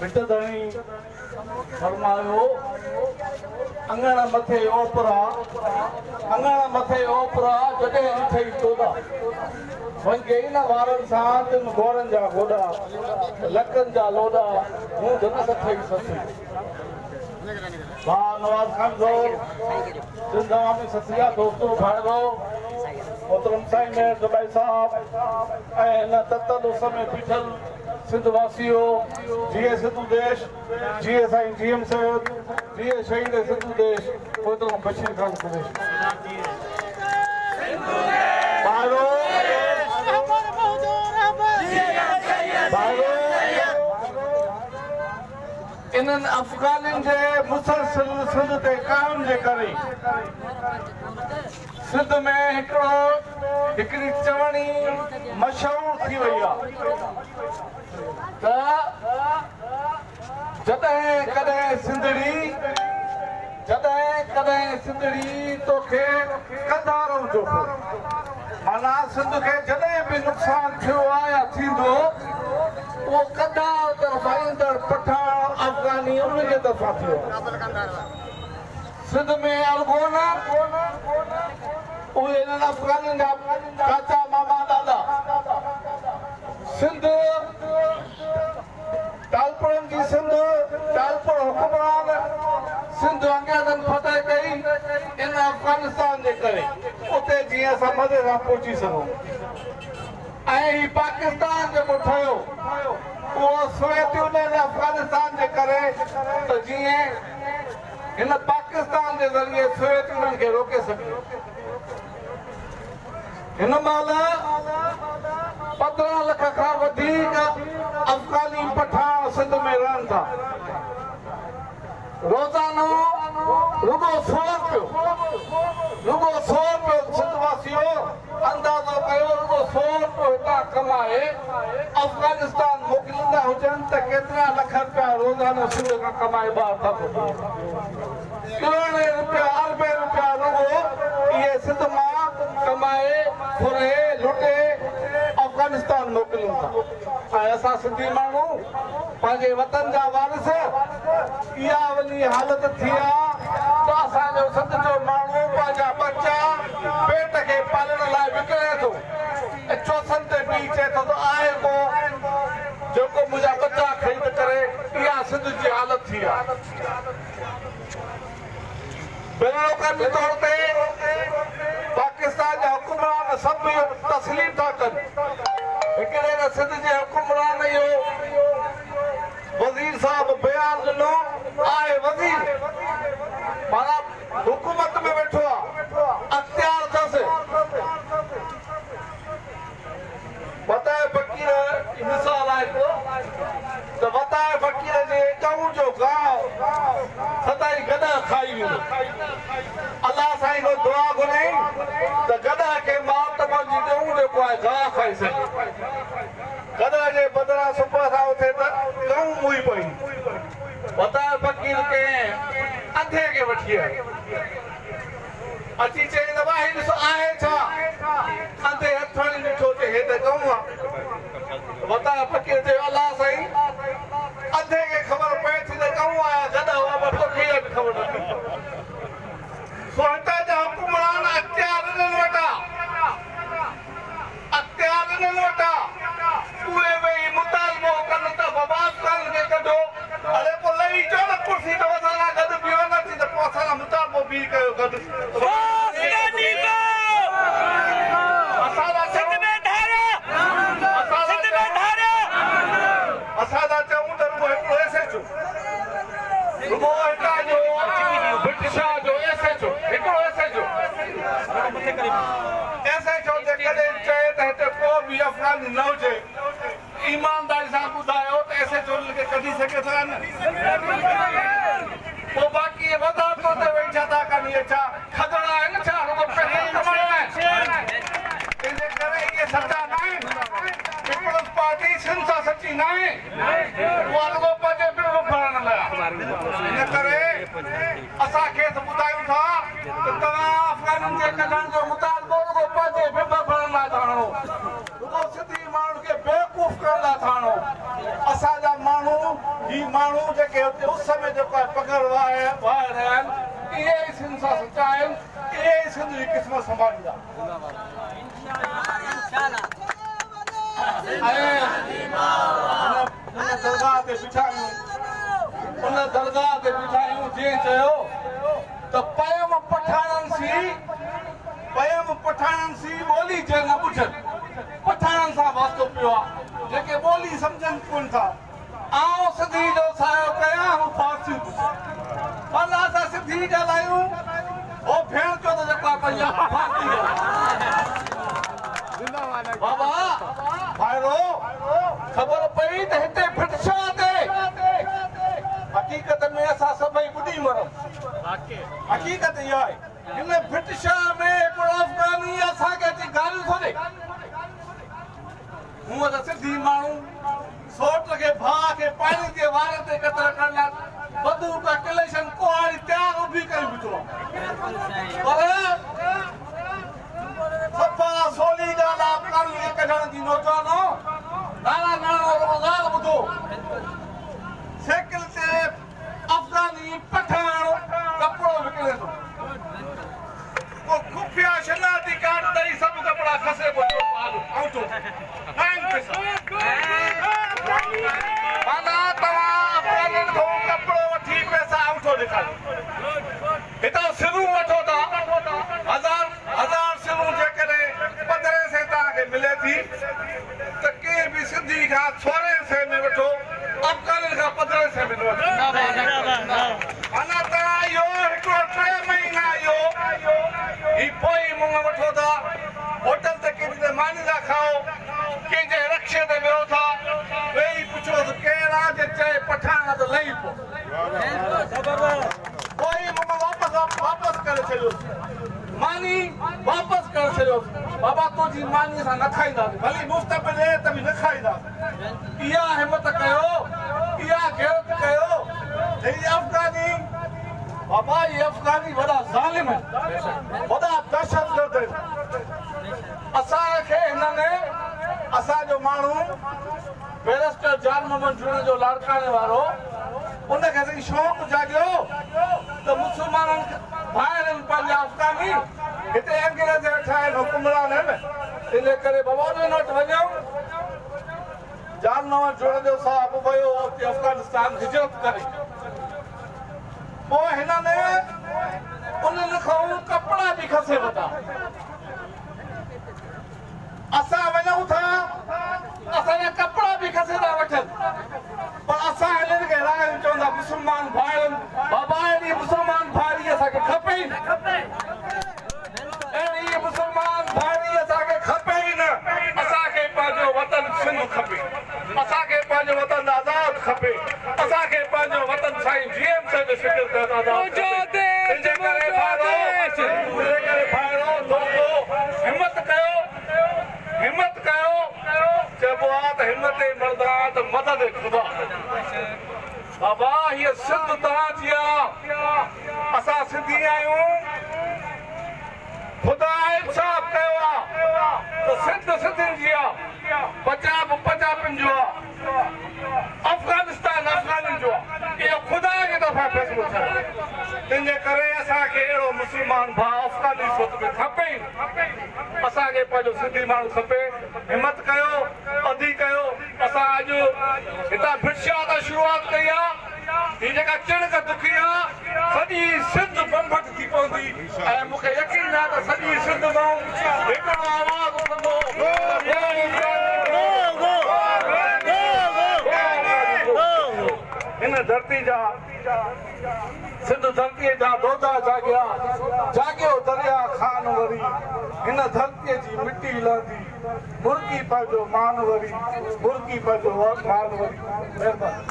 बिटधणी फरमायो अंगण मथे ओपरा जॾहिं ॾिठई तोदा वञे इन वारनि सां तिन घोड़नि जा गोॾा लकनि जा लोॾा मूं धन सथई ससी भाउ नवाज़ खान ज़ोर सिंध अवामी ससिया दोस्तों भाइरो मोहतरम साईं मेहर जबाई साहब ऐं हिन ततल उस में बीठल सिंध वासियो जिए सिंधु देश जिए साईं जीएम साहिब जिए शहीद सिंधु देश मोहतरम बशीर खान कुरैशी भाइरो इन्हनि अफ़गाननि जे मुसलसिल सिंध ते क़ाइम जे करे सिंध में हिकिड़ी चवणी मशहूर थी वई आहे त जॾहिं कॾहिं सिंधड़ी तोखे कंधारो जो माना सिंध खे जॾहिं बि नुक़सान थियो आहे या थींदो उहो कंधार तरफ़ां ईंदड़ पठान अफ़गानी उनजे तरफ़ां थियो सिंध में अरगोन उहे इन्हनि अफ़गाननि जा चाचा मामा दादा सिंध टालपुरनि जी सिंध टालपुर हुकुमरान सिंध अंग्रेज़नि फतह कई इन अफ़गानिस्तान जे करे उते जीअं असां मज़े सां पहुची सघूं ऐं ही पाकिस्तान जेको ठहियो उहो सोवियत यूनियन अफ़गानिस्तान जे करे त जीअं हिन पाकिस्तान जे ज़रिए सोवियत यूनियन खे रोके सघे हिन महिल 15 लख खां वधीक अफ़गानी पठान सिंध में रहनि था रोज़ानो रुगो 100 रुपयो सिंध वासियो अंदाज़ो कयो रुगो 100 रुपयो हितां कमाए अफ़गानिस्तान मोकिलींदा हुजनि त केतिरा लख रुपया रोज़ानो सिंध खां कमाए ॿाहिरि था करोड़े रुपया अरबे रुपया रुगो इहे सिंध मां कमाए फुरे लुटे अफ़गानिस्तान मोकिलियूं था ऐं असां सिंधी माण्हू पंहिंजे वतन जा वारिस इहा वॾी हालत थी आहे त असांजो सिंध जो माण्हू पंहिंजा बच्चा पेट खे पालण लाइ विकिणे थो ऐं चौथनि ते बि चए थो त आहे को जेको मुंहिंजा बच्चा ख़रीद करे इहा सिंध जी हालत थी आहे बेरोज़गारी तौर ते पाकिस्तान जा हुकुमरान सभु तस्लीम था कनि हिकिड़े न सिंध जे हुकुमरान इहो वज़ीर साहब बयान ॾिनो आहे वज़ीर माना हुकूमत में वेठो आहे अख़्तियार अथसि वताए फ़क़ीर मिसाल आहे त वताए फ़क़ीर जे ॼऊं जो गांव सदाई गॾु खाई वेंदो अलाह साईं खां दुआ घुरई त गॾु खे माल त पंहिंजी ॼऊं जेको आहे गाह खाई सघे गॾु जे बदिरां सुबुह सां उथे त ॼऊं मुई पई वताए फ़क़ीर खे अंधे खे वठी आयो अची चई त भाई ॾिसो आहे छा अंधे हथ खणी ॾिठो त हे त ॼऊं आहे वताए फ़क़ीर चयो अलाह साईं अंधे खे ख़बर पए थी त ॼऊं आहे गॾु हुआ पर तोखे ख़बर न पई सो हितां जा हुकुमरान अख़्तियार इन्हनि वटां उहे वेही मुतालबो कनि त बबाद ख़ान खे कढो अरे पोइ लही चओ न कुर्सी त असां सां गॾु बीहो न थी त पोइ असां सां मुतालबो बि कयो गॾु असां था चऊं त रुगो हिकिड़ो एसएचओ रुगो हितां जो ब्रिटिशाह जो एसएचओ हिकिड़ो एसएचओ जे कॾहिं चए त हिते को बि अफ़गानी न हुजे ईमानदारी सां ॿुधायो त एसएचओ खे कढी सघे था न पोइ बाक़ी वधारो ते वेही छा था कनि इहे छा खजड़ा आहिनि छा रुगो पैसा कमाइणा आहिनि इन करे इहे सचा न आहिनि पीपल्स पार्टी सिंध सां सची न आहे उहा रुगो पंहिंजे बिल भरण लाइ इन करे असांखे ॿुधायूं था त तव्हां अफ़गाननि जे कढण जो मुतालबो रुगो पंहिंजे बिल भरण लाइ था हणो रुगो सिंधी माण्हुनि खे बेवकूफ़ करण लाइ था हणो असांजा माण्हू माण्हू जेके हुते उस में जेका पघर वाहे रहिया आहिनि इहे ई सिंध सां सचा आहिनि इहे ई सिंध जी क़िस्मत संभालींदा उन दरगाह ते बीठा आहियूं जीअं चयो त पयम पठाणनि सी ॿोली जे न ॿुधनि पठाणनि सां वास्तो पियो आहे जेके ॿोली सम्झनि कोन था आउं सिंधी जो सायो कयां हू फारसी पर असां सिंधी ॻाल्हायूं हो भेण चो त जेका पंहिंजा फारसी बाबा भाइरो ख़बर पई त हिते फिटशा ते हक़ीक़त में असां सभई ॿुधी मरूं हक़ीक़त इहा आहे हिन फिटशा में हिकिड़ो अफ़गानी असांखे अची ॻाल्हियूं थो ॾे हूअं त सिंधी माण्हू सोट खे भाउ खे पाणी जे वार ते कतर करण लाइ बंदूक कलेशन कुहाड़ी तयार उभी करे बीठो आहे सफ़ा सोली ॻाल्हि आहे कानून खे कढण जी नौजवानो नाना रोज़गार ॿुधो साइकिल ते अफ़गानी पठाण कपिड़ो विकिणे थो पोइ खुफिया शनाती कार्ड ॾेई सभु कपिड़ा खसे पोइ माना तव्हां अफ़गाननि खां कपिड़ो वठी पैसा औठो ॾेखारियो हितां सिरूं वठो था हज़ार सिरूं जेकॾहिं 1500 तव्हांखे मिले थी त कंहिं बि सिंधी खां 1600 में वठो अफ़गाननि खां 1500 में न वठो माना तव्हां इहो हिकिड़ो 3 महीना इहो ही पोइ मुंहुं वठो था होटल ते कंहिंजी ते मानी था खाओ कंहिंजे रक्शे ते वियो था वेही पुछो त केरु आहे जे चए पठाण त लही पोइ मुंहुं वापसि करे छॾियोसि मानी वापसि करे छॾियोसि बाबा तुंहिंजी मानी सां न खाईंदासीं भली मुफ़्त मिले त बि न खाईंदासीं इहा हिमत कयो इहा गैरत कयो अफ़गानी बाबा ये अफ़गानी वॾा ज़ालिम आहिनि वॾा दहशतगर्द आहिनि असांखे हिननि असांजो माण्हू बैरिस्टर जान मोहम्मद जुड़े जो लाड़काणे वारो उनखे साईं शौक़ु जाॻियो त मुस्लमाननि भाइर आहिनि पंहिंजा अफ़गानी हिते अंग्रेज वेठा आहिनि हुकुमरान आहिनि इन करे बाबा उन वटि वञूं जान मोहम्मद जुड़े जो साहिबु वियो हुते अफ़गानिस्तान हिजरत करे पोइ हिननि उन्हनि खां कपिड़ा बि खसे वठा असां वञूं था असांजा कपिड़ा बि खसे था वठनि पर असां हिननि खे राॻ चवंदा मुस्लमान भाई बाबा अहिड़ी मुस्लमान भाई असांखे खपे ई न अहिड़ी मुस्लमान भाई असांखे खपे ई न असांखे पंहिंजो वतन सिंध खपे असांखे पंहिंजो वतन आज़ाद खपे असांखे पंहिंजो वतन साईं जीएम साईं जो फ़िक्र करणु आज़ाद हिम्मत कयो चइबो आहे त हिम्मत मर्दा त मदद ख़ुदा बाबा हीअ सिंध तव्हांजी आहे असां सिंधी आहियूं ख़ुदा इंसाफ़ कयो आहे त सिंध सिंधियुनि जी आहे पंजाब पंजाबियुनि जो आहे अफ़गानिस्तान अफ़गानियुनि जो आहे इहो ख़ुदा जे तरफ़ां फ़ैसिलो थियो तंहिंजे करे असांखे अहिड़ो मुस्लमान भाउ अफ़गानी सोच में खपे ई असांखे पंहिंजो सिंधी माण्हू खपे हिमत कयो अधी कयो असां अॼु हितां भिटशा तां शुरूआत कई आहे हीअ जेका चिणक दुखी आहे सॼी सिंध बंभट थी पवंदी ऐं मूंखे यकीन आहे त सॼी सिंध मां हिकिड़ो आवाज़ उथंदो हिन धरती जा सिंध धरतीअ जा दोदा जाॻिया जाॻियो दरिया खान वरी हिन धरतीअ जी मिटी लहंदी मुर्गी पंहिंजो मान वरी मुर्गी पंहिंजो मान वरी महिरबानी